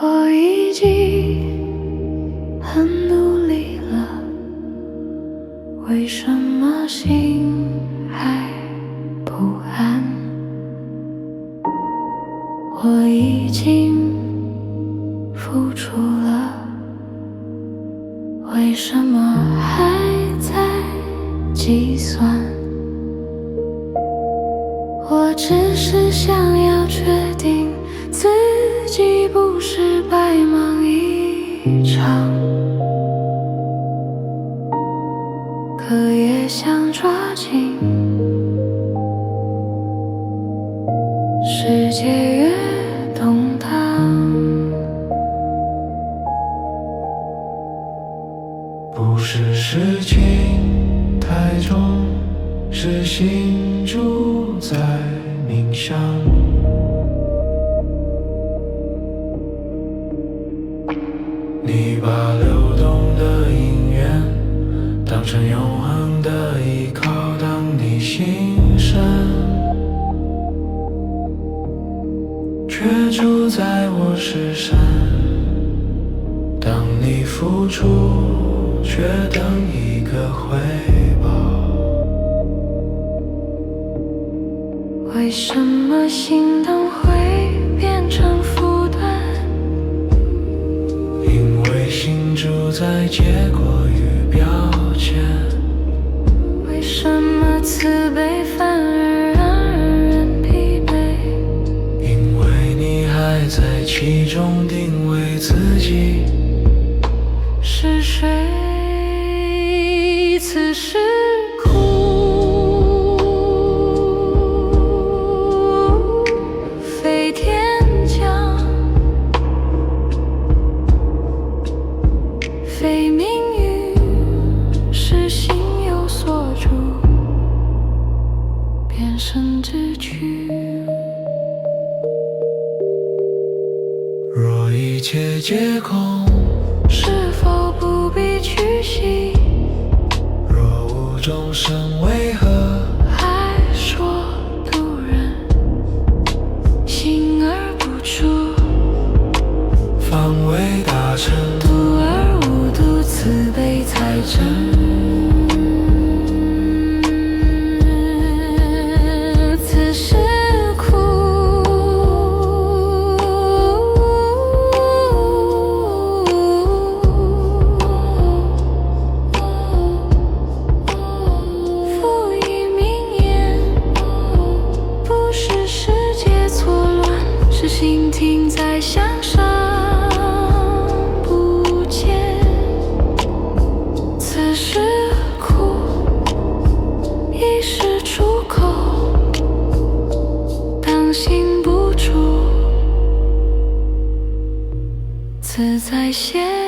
我已经很努力了，为什么心还不安？我已经付出了，为什么还在计算？我只是想要确定自己不是白忙一场，可也想抓紧世界越动荡。不是事情太重，是心住在冥想。你把流动的音源当成永恒的依靠，当你心声却住在我身上。当你付出，却等一个回报。为什么心动会变成负担？因为心住在结果与标签。为什么慈悲反而让人疲惫？因为你还在其中定位自己是谁？此时苦，非天降，非命运，是心有所住，变成志趣。若一切皆空，是否不必去细？若无众生，为何还说渡人心而不出？方为大成？度而无度，慈悲才真。此时苦，复以名言，不是世界错乱，是心停在向上不见。此时苦，已是出口，当心不住，自在些。